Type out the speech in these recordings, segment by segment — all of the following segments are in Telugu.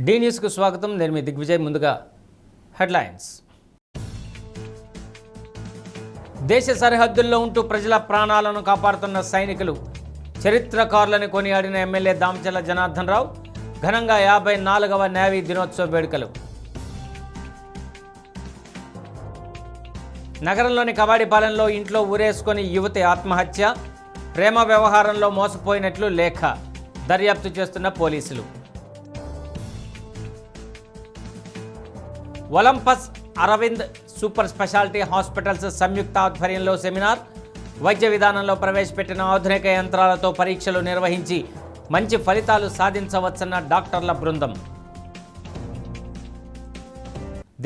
డి న్యూస్కు స్వాగతం. నేను మీ దిగ్విజయ్. ముందుగా హెడ్లైన్స్. దేశ సరిహద్దుల్లో ఉంటూ ప్రజల ప్రాణాలను కాపాడుతున్న సైనికులు, చరిత్రకారులను కొనియాడిన ఎమ్మెల్యే దామచర్ల జనార్దన్ రావు. ఘనంగా 54వ నేవీ దినోత్సవ వేడుకలు. నగరంలోని కవాడిపాలెంలో ఇంట్లో ఊరేసుకొని యువతి ఆత్మహత్య. ప్రేమ వ్యవహారంలో మోసపోయినట్లు లేఖ. దర్యాప్తు చేస్తున్న పోలీసులు. Olympus Aravind super speciality hospitals సంయుక్త ఆధ్వర్యంలో సెమినార్. వైద్య విధానంలో ప్రవేశపెట్టిన ఆధునిక యంత్రాలతో పరీక్షలు నిర్వహించి మంచి ఫలితాలు సాధించవచ్చన్న డాక్టర్ల బృందం.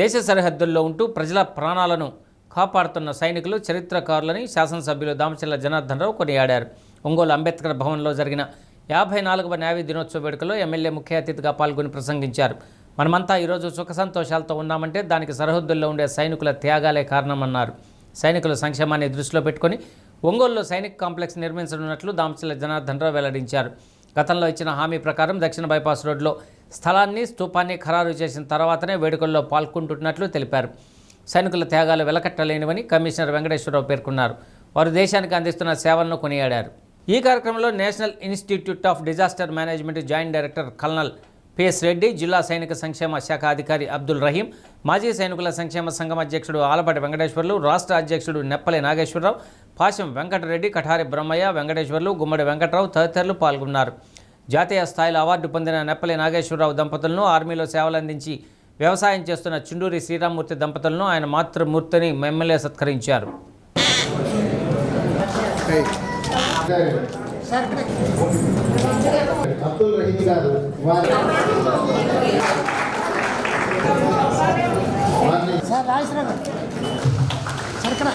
దేశ సరిహద్దుల్లో ఉంటూ ప్రజల ప్రాణాలను కాపాడుతున్న సైనికులు, చరిత్రకారులని శాసనసభ్యులు దామచర్ల జనార్దన్ రావు కొనియాడారు. ఒంగోలు అంబేద్కర్ భవన్లో జరిగిన 54వ నేవీ దినోత్సవ వేడుకలో ఎమ్మెల్యే ముఖ్య అతిథిగా పాల్గొని ప్రసంగించారు. మనమంతా ఈరోజు సుఖ సంతోషాలతో ఉన్నామంటే దానికి సరిహద్దుల్లో ఉండే సైనికుల త్యాగాలే కారణమన్నారు. సైనికుల సంక్షేమాన్ని దృష్టిలో పెట్టుకుని ఒంగోలులో సైనిక్ కాంప్లెక్స్ నిర్మించనున్నట్లు దామచర్ల జనార్దన్ రావు వెల్లడించారు. గతంలో ఇచ్చిన హామీ ప్రకారం దక్షిణ బైపాస్ రోడ్లో స్థలాన్ని, స్తూపాన్ని ఖరారు చేసిన తర్వాతనే వేడుకల్లో పాల్గొంటున్నట్లు తెలిపారు. సైనికుల త్యాగాలు వెలకట్టలేనివని కమిషనర్ వెంకటేశ్వరరావు పేర్కొన్నారు. వారు దేశానికి అందిస్తున్న సేవలను కొనియాడారు. ఈ కార్యక్రమంలో national institute of disaster management joint director colonel PS Reddy, జిల్లా సైనిక సంక్షేమ శాఖ అధికారి అబ్దుల్ రహీం, మాజీ సైనికుల సంక్షేమ సంఘం అధ్యక్షుడు ఆలపాటి వెంకటేశ్వర్లు, రాష్ట్ర అధ్యక్షుడు నెప్పలి నాగేశ్వరరావు, పాశం వెంకటరెడ్డి, కఠారి బ్రహ్మయ్య, వెంకటేశ్వర్లు, గుమ్మడి వెంకట్రావు తదితరులు పాల్గొన్నారు. జాతీయ స్థాయిలో అవార్డు పొందిన నెప్పలి నాగేశ్వరరావు దంపతులను, ఆర్మీలో సేవలందించి వ్యవసాయం చేస్తున్న చుండూరి శ్రీరామ్మూర్తి దంపతులను, ఆయన మాతృమూర్తిని ఎమ్మెల్యే సత్కరించారు. అబ్దుల్ రహీం గారు సార్ రాజేశ్వరరావు సర్కరా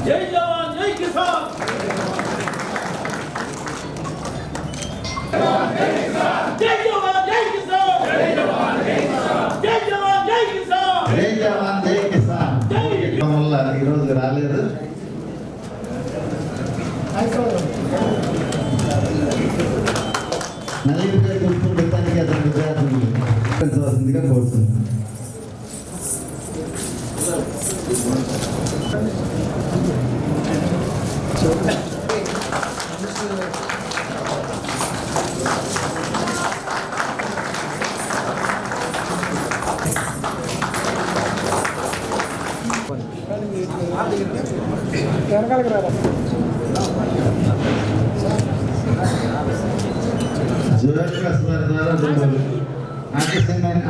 జై జవాన్ జై కిసాన్. జై జవాన్ జై కిసాన్. జై జవాన్ జై కిసాన్. జై జవాన్ జై కిసాన్. జై జవాన్ జై కిసాన్. వల్ల ఈరోజు రాలేదు. నలుగురిపై గుర్తుండటానికి అతని విద్యార్థులు కోరుతుంది.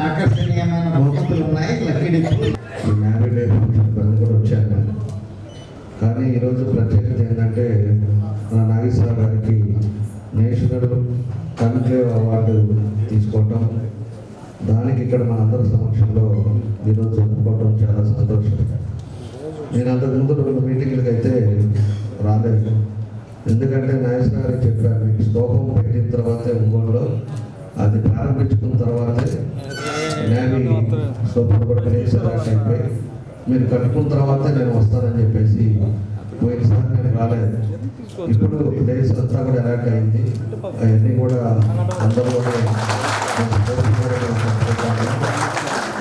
ఆకర్షణీయమైన బహుమతులు ఉన్నాయి. లక్కీ డిప్పు కూడా వచ్చాను. కానీ ఈరోజు ప్రత్యేకత ఏంటంటే మన నాగేశ్వరరావు గారికి నేషనల్ కన్క్లేవ్ అవార్డు తీసుకోవటం, దానికి ఇక్కడ మనందరి సమక్షంలో ఈరోజు జరుపుకోవటం చాలా సంతోషం. నేను అంతకుముందు 2 మీటింగ్లకి అయితే రాలేదు. ఎందుకంటే నాగేశ్వర గారికి చెప్పాను, మీకు స్తూపం పెట్టిన తర్వాతే ఒంగోలులో అది ప్రారంభించుకున్న తర్వాతే నేవీ స్తూపం కూడా అయిపోయి మీరు కట్టుకున్న తర్వాతే నేను వస్తానని చెప్పేసి పోయినసారి నేను రాలేదు. ఇప్పుడు ప్లేస్ అంతా కూడా అలర్ట్ అయింది. అవన్నీ కూడా అందరూ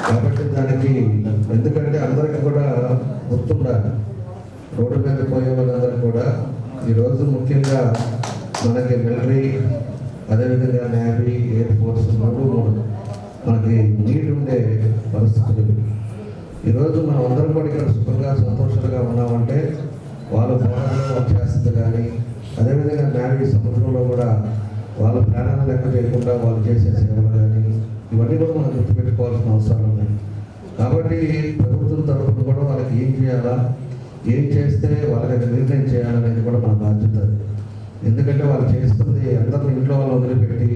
కాబట్టి దానికి ఎందుకంటే అందరికీ కూడా గుర్తుండాలి. రోడ్డు మీద పోయే వాళ్ళందరూ కూడా ఈరోజు ముఖ్యంగా మనకి మిలిటరీ, అదేవిధంగా నేవీ, ఎయిర్ ఫోర్స్ మూడు మనకి నీడ్ ఉండే పరిస్థితులు. ఈరోజు మనం అందరం కూడా ఇక్కడ సుఖంగా సంతోషంగా ఉన్నామంటే వాళ్ళు పోరాటంలో చేస్తుంది. కానీ అదేవిధంగా నేవీ సముద్రంలో కూడా వాళ్ళ ప్రాణాలను లెక్క చేయకుండా వాళ్ళు చేసే సేవలు కానీ ఇవన్నీ కూడా మనం గుర్తుపెట్టుకోవాల్సిన అవసరాలు ఉన్నాయి. కాబట్టి ప్రభుత్వం తరఫున కూడా వాళ్ళకి ఏం చేయాలా, ఏం చేస్తే వాళ్ళకి నిర్ణయం చేయాలనేది కూడా మన బాధ్యత. ఎందుకంటే వాళ్ళు చేస్తుంది అందరిని ఇంట్లో వాళ్ళు వదిలిపెట్టి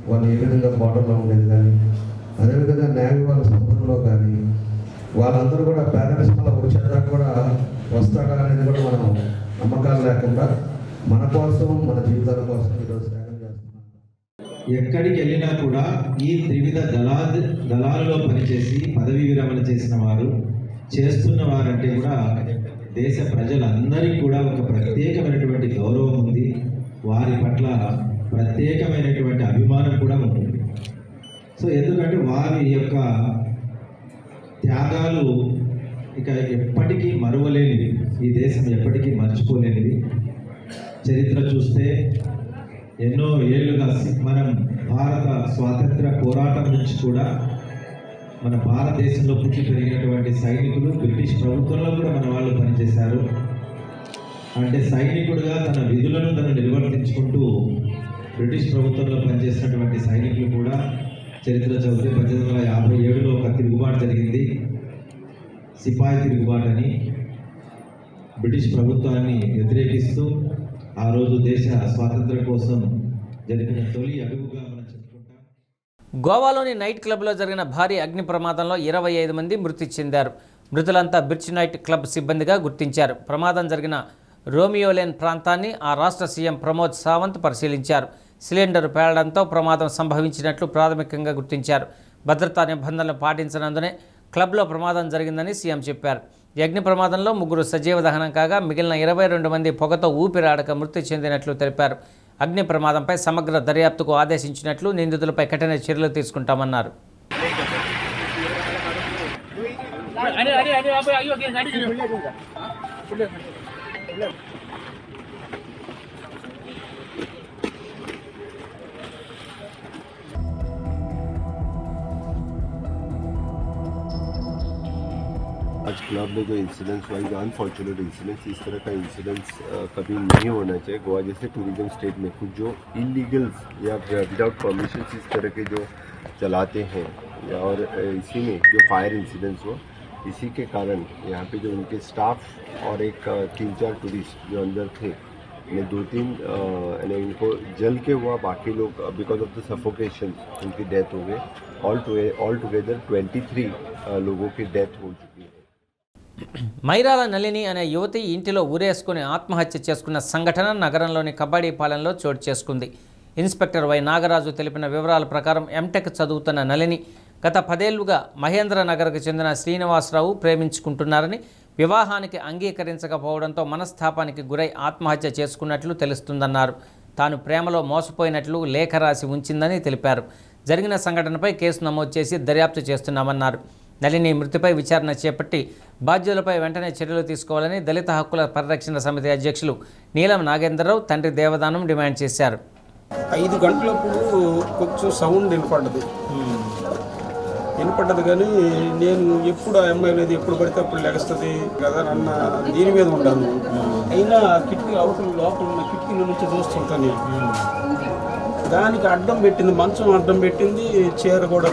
వాళ్ళు ఏ విధంగా బోర్డర్లో ఉండేది కానీ, అదేవిధంగా నేవీ వాళ్ళ సముద్రంలో కానీ వాళ్ళందరూ కూడా పేరెంట్స్ వల్ల వచ్చేదాకా కూడా వస్తాడా అనేది కూడా మనం నమ్మకాలు లేకుండా మన కోసం, మన జీవితాల కోసం ఈరోజు త్యాగం చేస్తున్నాం. ఎక్కడికి వెళ్ళినా కూడా ఈ త్రివిధ దళాలలో పనిచేసి పదవీ విరమణ చేసిన వారు, చేస్తున్న వారంటే కూడా దేశ ప్రజలందరికీ కూడా ఒక ప్రత్యేకమైనటువంటి గౌరవం ఉంది, వారి పట్ల ప్రత్యేకమైనటువంటి అభిమానం కూడా ఉంటుంది. సో ఎందుకంటే వారి యొక్క త్యాగాలు ఇక ఎప్పటికీ మరువలేనివి, ఈ దేశం ఎప్పటికీ మర్చిపోలేనివి. చరిత్ర చూస్తే ఎన్నో ఏళ్ళుగా మనం భారత స్వాతంత్ర పోరాటం నుంచి కూడా మన భారతదేశంలో పుట్టి పెరిగినటువంటి సైనికులు బ్రిటిష్ ప్రభుత్వంలో కూడా మన వాళ్ళు పనిచేశారు. అంటే సైనికుడుగా తన విధులను తను నిర్వర్తించుకుంటూ బ్రిటిష్ ప్రభుత్వంలో పనిచేసినటువంటి సైనికులు కూడా చరిత్ర చదివితే 1857లో ఒక తిరుగుబాటు జరిగింది, సిపాయి తిరుగుబాటు అని. బ్రిటిష్ ప్రభుత్వాన్ని వ్యతిరేకిస్తూ ఆ రోజు దేశ స్వాతంత్ర్యం కోసం జరిగిన తొలి అడుగుగా మనం చెప్పుకుంటాం. గోవాలోని నైట్ క్లబ్లో జరిగిన భారీ అగ్ని ప్రమాదంలో 25 మంది మృతి చెందారు. మృతులంతా బిర్చ్ నైట్ క్లబ్ సిబ్బందిగా గుర్తించారు. ప్రమాదం జరిగిన రోమియోలేన్ ప్రాంతాన్ని ఆ రాష్ట్ర సీఎం ప్రమోద్ సావంత్ పరిశీలించారు. సిలిండర్ పేలడంతో ప్రమాదం సంభవించినట్లు ప్రాథమికంగా గుర్తించారు. భద్రతా నిబంధనలు పాటించనందునే క్లబ్లో ప్రమాదం జరిగిందని సీఎం చెప్పారు. ఈ అగ్ని ప్రమాదంలో 3 సజీవ దహనం కాగా మిగిలిన 22 మంది పొగతో ఊపిరాడక మృతి చెందినట్లు తెలిపారు. అగ్ని ప్రమాదంపై సమగ్ర దర్యాప్తుకు ఆదేశించినట్లు, నిందితులపై కఠిన చర్యలు తీసుకుంటామన్నారు. आज क्लब में जो इंसिडेंट्स हुआ, अनफॉर्चुनेट इंसिडेंट्स, इस तरह का इंसिडेंट्स कभी नहीं होना चाहिए. गोवा जैसे टूरिज्म स्टेट में कुछ जो इलीगल्स या विदाउट परमिशन इस तरह के जो चलाते हैं, और इसी में जो फायर इंसिडेंट्स हुआ, इसी के कारण यहाँ पे जो उनके स्टाफ और एक 3-4 टूरिस्ट जो अंदर थे, ने 2-3 इनको जल के हुआ, बाकी लोग बिकॉज ऑफ द सफोकेशन उनकी डेथ हो गई. ऑल टुगेदर 23 लोगों की डेथ हो चुकी है. మైరాల నళిని అనే యువతి ఇంటిలో ఊరేసుకుని ఆత్మహత్య చేసుకున్న సంఘటన నగరంలోని కబడ్డీపాలెంలో చోటు చేసుకుంది. ఇన్స్పెక్టర్ వై నాగరాజు తెలిపిన వివరాల ప్రకారం ఎంటెక్ చదువుతున్న నళిని గత 10 ఏళ్లుగా మహేంద్రనగర్కు చెందిన శ్రీనివాసరావు ప్రేమించుకుంటున్నారని, వివాహానికి అంగీకరించకపోవడంతో మనస్తాపానికి గురై ఆత్మహత్య చేసుకున్నట్లు తెలుస్తుందన్నారు. తాను ప్రేమలో మోసపోయినట్లు లేఖ రాసి ఉంచిందని తెలిపారు. జరిగిన సంఘటనపై కేసు నమోదు చేసి దర్యాప్తు చేస్తున్నామన్నారు. నళిని మృతిపై విచారణ చేపట్టి బాధ్యులపై వెంటనే చర్యలు తీసుకోవాలని దళిత హక్కుల పరిరక్షణ సమితి అధ్యక్షులు నీలం నాగేంద్రరావు తండ్రి దేవదానం డిమాండ్ చేశారు. 5 గంటలప్పుడు కొంచెం సౌండ్ వినపడ్డది కానీ నేను ఎప్పుడు ఆ అమ్మాయి లేదు, ఎప్పుడు పడితే అప్పుడు లెగస్తుంది కదా అన్న దీని మీద ఉండాను. అయినా కిటికీ అవతల లోపల ఉన్న కిటికీల నుంచి చూస్తుంటాను నేను. దానికి అడ్డం పెట్టింది, మంచం అడ్డం పెట్టింది, చీర కూడా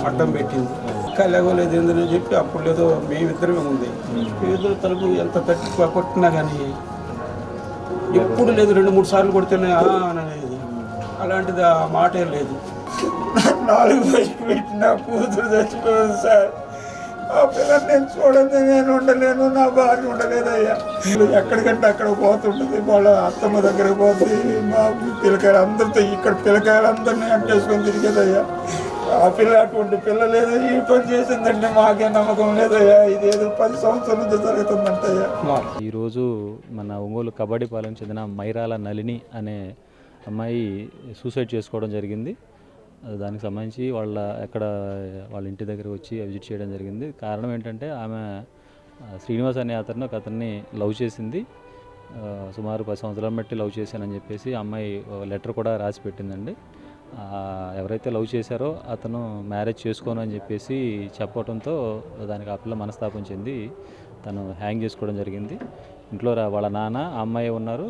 అడ్డం పెట్టింది. ఇంకా లేవలేదు ఏందని చెప్పి అప్పుడు లేదో మేమిద్దరమే ఉంది. ఏదో తలుపు ఎంత తట్టి కొట్టినా కానీ ఎప్పుడు లేదు, 2-3 సార్లు కొడితేనే అనేది. అలాంటిది ఆ మాటే లేదు. 4 బస్సు పెట్టిన కూతురు చచ్చిపోయింది సార్. ఆ పిల్లలు నేను చూడండి, నేను ఉండలేను, నా భార్య ఉండలేదయ్యా. ఎక్కడికంటే అక్కడ పోతుంటుంది, వాళ్ళ అత్తమ్మ దగ్గరకు పోతుంది. మా పిల్లకాయలు అందరితో ఇక్కడ పిల్లకాయలందరినీ అంటేసుకొని తిరిగేదయ్యా. ఆ పిల్ల అటువంటి పిల్ల లేదు, ఈ పని చేసిందంటే మాకే నమ్మకం లేదయ్యా. ఇదేదో 10 సంవత్సరాల నుంచి జరుగుతుందంటయ్యా. ఈరోజు మన ఒంగోలు కబడ్డీపాలెం చెందిన మైరాల నళిని అనే అమ్మాయి సూసైడ్ చేసుకోవడం జరిగింది. దానికి సంబంధించి వాళ్ళ ఇంటి దగ్గర వచ్చి విజిట్ చేయడం జరిగింది. కారణం ఏంటంటే ఆమె శ్రీనివాస్ అనే అతన్ని లవ్ చేసింది. సుమారు 10 సంవత్సరాలు బట్టి లవ్ చేశానని చెప్పేసి అమ్మాయి లెటర్ కూడా రాసి పెట్టిందండి. ఎవరైతే లవ్ చేశారో అతను మ్యారేజ్ చేసుకోను అని చెప్పేసి చెప్పడంతో దానికి ఆ పిల్ల మనస్తాపం చెంది తను హ్యాంగ్ చేసుకోవడం జరిగింది. ఇంట్లో వాళ్ళ నాన్న అమ్మాయి ఉన్నారు.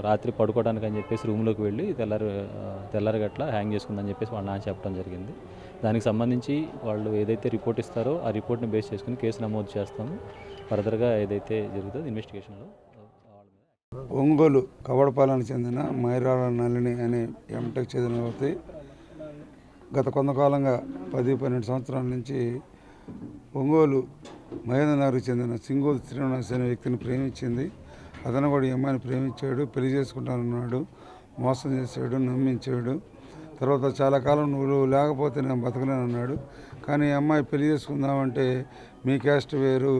రాత్రి పడుకోవడానికి అని చెప్పేసి రూమ్లోకి వెళ్ళి తెల్లారగట్ల హ్యాంగ్ చేసుకుందని చెప్పేసి వాళ్ళ నాన్న చెప్పడం జరిగింది. దానికి సంబంధించి వాళ్ళు ఏదైతే రిపోర్ట్ ఇస్తారో ఆ రిపోర్ట్ని బేస్ చేసుకుని కేసు నమోదు చేస్తాము. ఫర్దర్గా ఏదైతే జరుగుతుందో ఇన్వెస్టిగేషన్లో. ఒంగోలు కబడ్డీపాలెంకి చెందిన మైరాల నళిని అనే ఎంటెక్ చదివిన యువతి గత కొంతకాలంగా 10-12 సంవత్సరాల నుంచి ఒంగోలు మహేంద్రనగర్కి చెందిన సింగోలు శ్రీనివాస్ అనే వ్యక్తిని ప్రేమించింది. అతను కూడా ఈ అమ్మాయిని ప్రేమించాడు, పెళ్లి చేసుకుంటానన్నాడు, మోసం చేశాడు, నమ్మించాడు. తర్వాత చాలా కాలం నువ్వు లేకపోతే నేను బతకలేను అన్నాడు. కానీ ఈ అమ్మాయి పెళ్లి చేసుకుందామంటే మీ క్యాస్ట్ వేరు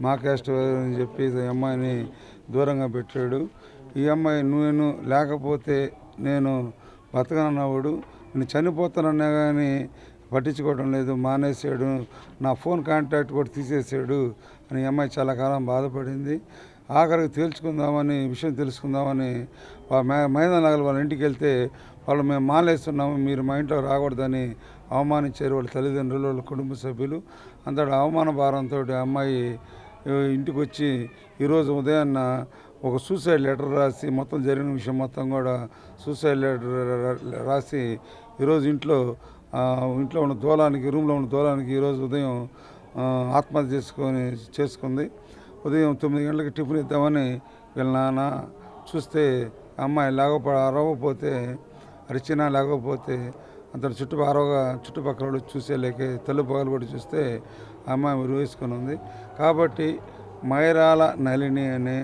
మా క్యాస్ట్ వేరు అని చెప్పి ఈ అమ్మాయిని దూరంగా పెట్టాడు. ఈ అమ్మాయి నేను లేకపోతే నేను బతకనన్నవాడు, నేను చనిపోతానన్నా కానీ పట్టించుకోవడం లేదు, మానేసాడు, నా ఫోన్ కాంటాక్ట్ కూడా తీసేసాడు అని ఈ అమ్మాయి చాలా కాలం బాధపడింది. ఆఖరికి విషయం తెలుసుకుందామని మైదాన నగర్ వాళ్ళ ఇంటికి వెళ్తే వాళ్ళు మేము మానేస్తున్నాము, మీరు మా ఇంట్లో రాకూడదని అవమానించారు వాళ్ళ తల్లిదండ్రులు, వాళ్ళ కుటుంబ సభ్యులు. అంతటి అవమాన భారంతో అమ్మాయి ఇంటికి వచ్చి ఈరోజు ఉదయాన్న ఒక సూసైడ్ లెటర్ రాసి మొత్తం జరిగిన విషయం మొత్తం కూడా సూసైడ్ లెటర్ రాసి ఈరోజు ఇంట్లో ఉన్న రూమ్లో ఉన్న దూలానికి ఈరోజు ఉదయం ఆత్మహత్య చేసుకుంది. ఉదయం 9 గంటలకు టిఫిన్ ఇద్దామని వీళ్ళ నాన్న చూస్తే అమ్మాయి అరవకపోతే అరిచినా లేకపోతే అంత చుట్టుపక్కల చూసేలేక తల్లిపగలు కూడా చూస్తే అమ్మాయి ఉరివేసుకొని ఉంది. కాబట్టి మైరాల నళిని అనే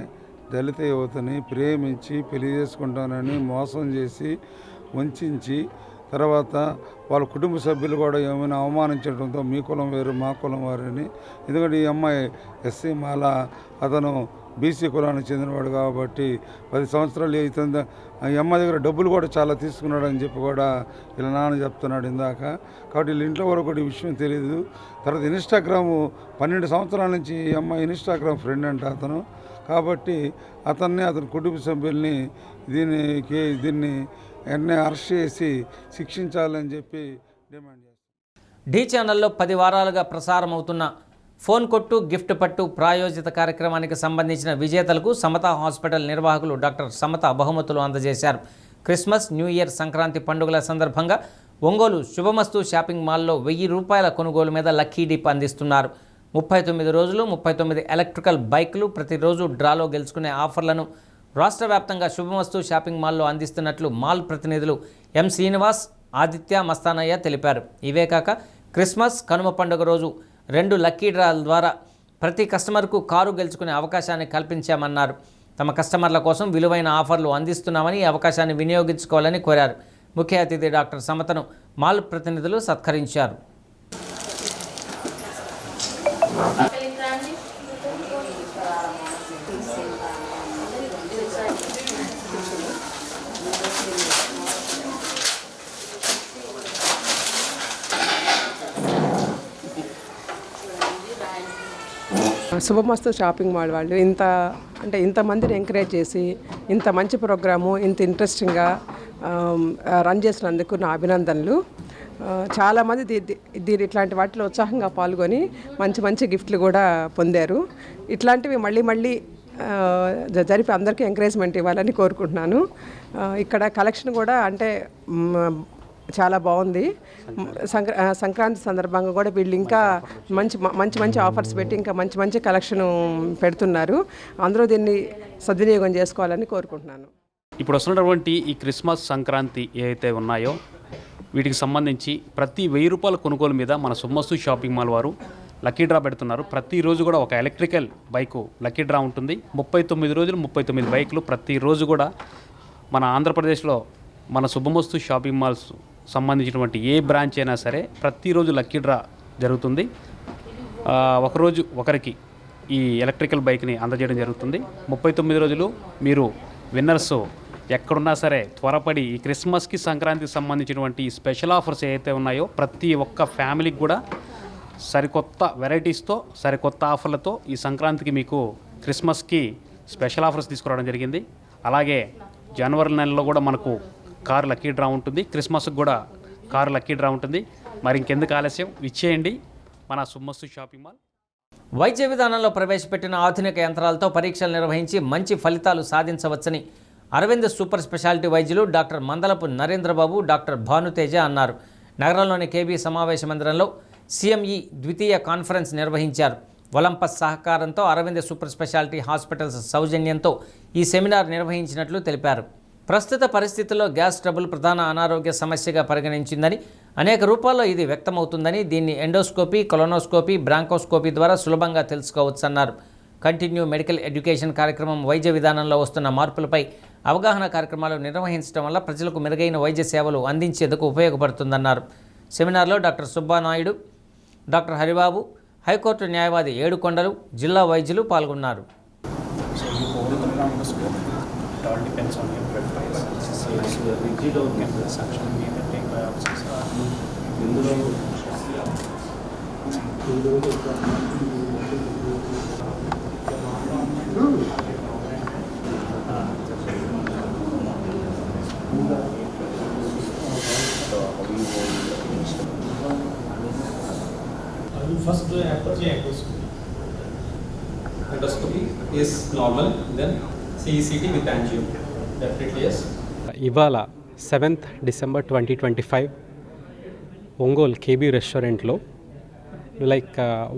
దళిత యువతని ప్రేమించి పెళ్లి చేసుకుంటానని మోసం చేసి వంచి తర్వాత వాళ్ళ కుటుంబ సభ్యులు కూడా ఏమైనా అవమానించడంతో మీ కులం వేరు మా కులం వారని, ఎందుకంటే ఈ అమ్మాయి ఎస్సీ మాల, అతను బీసీ కులానికి చెందినవాడు కాబట్టి 10 సంవత్సరాలు అవుతుంది. ఈ అమ్మాయి దగ్గర డబ్బులు కూడా చాలా తీసుకున్నాడని చెప్పి కూడా వీళ్ళ నాన్న చెప్తున్నాడు ఇందాక. కాబట్టి వీళ్ళ ఇంట్లో వరకు కూడా ఈ విషయం తెలియదు. తర్వాత ఇన్స్టాగ్రాము 12 సంవత్సరాల నుంచి ఈ అమ్మాయి ఇన్స్టాగ్రామ్ ఫ్రెండ్ అంట అతను. కాబట్టి అతని కుటుంబ సభ్యుల్ని దీన్ని వెంటనే అరెస్ట్ చేసి శిక్షించాలని చెప్పి డిమాండ్ చేస్తాం. ఢీ ఛానల్లో 10 వారాలుగా ప్రసారం అవుతున్న ఫోన్ కొట్టు గిఫ్ట్ పట్టు ప్రాయోజిత కార్యక్రమానికి సంబంధించిన విజేతలకు సమత హాస్పిటల్ నిర్వాహకులు డాక్టర్ సమత బహుమతులు అందజేశారు. క్రిస్మస్, న్యూ ఇయర్, సంక్రాంతి పండుగల సందర్భంగా ఒంగోలు శుభమస్తు షాపింగ్ మాల్లో ₹1000 కొనుగోలు మీద లక్కీ డిప్ అందిస్తున్నారు. 39 రోజులు 39 ఎలక్ట్రికల్ బైకులు ప్రతిరోజు డ్రాలో గెలుచుకునే ఆఫర్లను రాష్ట్ర వ్యాప్తంగా శుభమస్తు షాపింగ్ మాల్లో అందిస్తున్నట్లు మాల్ ప్రతినిధులు ఎం శ్రీనివాస్, ఆదిత్య, మస్తానయ్య తెలిపారు. ఇవే కాక క్రిస్మస్, కనుమ పండుగ రోజు 2 లక్కీ డ్రాల ద్వారా ప్రతి కస్టమర్కు కారు గెలుచుకునే అవకాశాన్ని కల్పించామన్నారు. తమ కస్టమర్ల కోసం విలువైన ఆఫర్లు అందిస్తున్నామని ఈ అవకాశాన్ని వినియోగించుకోవాలని కోరారు. ముఖ్య అతిథి డాక్టర్ సమతను మాల్ ప్రతినిధులు సత్కరించారు. శుభమస్తు షాపింగ్ మాల్ వాళ్ళు ఇంతమందిని ఎంకరేజ్ చేసి ఇంత మంచి ప్రోగ్రాము ఇంత ఇంట్రెస్టింగ్గా రన్ చేసినందుకు నా అభినందనలు. చాలామంది ఇట్లాంటి వాటిలో ఉత్సాహంగా పాల్గొని మంచి గిఫ్ట్లు కూడా పొందారు. ఇట్లాంటివి మళ్ళీ జరిపి అందరికీ ఎంకరేజ్మెంట్ ఇవ్వాలని కోరుకుంటున్నాను. ఇక్కడ కలెక్షన్ కూడా చాలా బాగుంది. సంక్రాంతి సందర్భంగా కూడా వీళ్ళు ఇంకా మంచి ఆఫర్స్ పెట్టి ఇంకా మంచి కలెక్షన్ పెడుతున్నారు. అందరూ దీన్ని సద్వినియోగం చేసుకోవాలని కోరుకుంటున్నాను. ఇప్పుడు వస్తున్నటువంటి ఈ క్రిస్మస్, సంక్రాంతి ఏవైతే ఉన్నాయో వీటికి సంబంధించి ప్రతి ₹1000 కొనుగోలు మీద మన శుభమస్తు షాపింగ్ మాల్ వారు లక్కీ డ్రా పెడుతున్నారు. ప్రతిరోజు కూడా ఒక ఎలక్ట్రికల్ బైకు లక్కీ డ్రా ఉంటుంది. 39 రోజులు 39 బైకులు ప్రతిరోజు కూడా మన ఆంధ్రప్రదేశ్లో మన శుభమస్తు షాపింగ్ మాల్స్ సంబంధించినటువంటి ఏ బ్రాంచ్ అయినా సరే ప్రతిరోజు లక్కీ డ్రా జరుగుతుంది. ఒకరోజు ఒకరికి ఈ ఎలక్ట్రికల్ బైక్ని అందజేయడం జరుగుతుంది. 39 రోజులు మీరు విన్నర్స్ ఎక్కడున్నా సరే త్వరపడి ఈ క్రిస్మస్కి, సంక్రాంతికి సంబంధించినటువంటి స్పెషల్ ఆఫర్స్ ఏవైతే ఉన్నాయో ప్రతి ఒక్క ఫ్యామిలీకి కూడా సరికొత్త వెరైటీస్తో, సరికొత్త ఆఫర్లతో ఈ సంక్రాంతికి మీకు క్రిస్మస్కి స్పెషల్ ఆఫర్స్ తీసుకురావడం జరిగింది. అలాగే జనవరి నెలలో కూడా మనకు కారు లక్కీ డ్రా ఉంటుంది. క్రిస్మస్కి కూడా కారు లక్కీ డ్రా ఉంటుంది. మరి ఇంకెందుకు ఆలస్యం, ఇచ్చేయండి మన శుభమస్తు షాపింగ్ మాల్. వైద్య విధానంలో ప్రవేశపెట్టిన ఆధునిక యంత్రాలతో పరీక్షలు నిర్వహించి మంచి ఫలితాలు సాధించవచ్చని అరవింద్ సూపర్ స్పెషాలిటీ వైద్యులు డాక్టర్ మందలపు నరేంద్రబాబు, డాక్టర్ భానుతేజ అన్నారు. నగరంలోని కేబీ సమావేశ మందిరంలో CME ద్వితీయ కాన్ఫరెన్స్ నిర్వహించారు. ఒలంపస్ సహకారంతో అరవింద్ సూపర్ స్పెషాలిటీ హాస్పిటల్స్ సౌజన్యంతో ఈ సెమినార్ నిర్వహించినట్లు తెలిపారు. ప్రస్తుత పరిస్థితుల్లో గ్యాస్ ట్రబుల్ ప్రధాన అనారోగ్య సమస్యగా పరిగణించిందని, అనేక రూపాల్లో ఇది వ్యక్తమవుతుందని, దీన్ని ఎండోస్కోపీ, కొలనోస్కోపీ, బ్రాంకోస్కోపీ ద్వారా సులభంగా తెలుసుకోవచ్చన్నారు. కంటిన్యూ మెడికల్ ఎడ్యుకేషన్ కార్యక్రమం వైద్య విధానంలో వస్తున్న మార్పులపై అవగాహన కార్యక్రమాలు నిర్వహించడం వల్ల ప్రజలకు మెరుగైన వైద్య సేవలు అందించేందుకు ఉపయోగపడుతుందన్నారు. సెమినార్లో doctor Subbanaidu, doctor Haribabu, high court న్యాయవాది ఏడుకొండలు, జిల్లా వైద్యులు పాల్గొన్నారు. First approach endoscopy. Endoscopy is normal, then CECT with angio. Definitely yes. ఇవాళ 7th December 2025 ఒంగోల్ కేబీ రెస్టారెంట్లో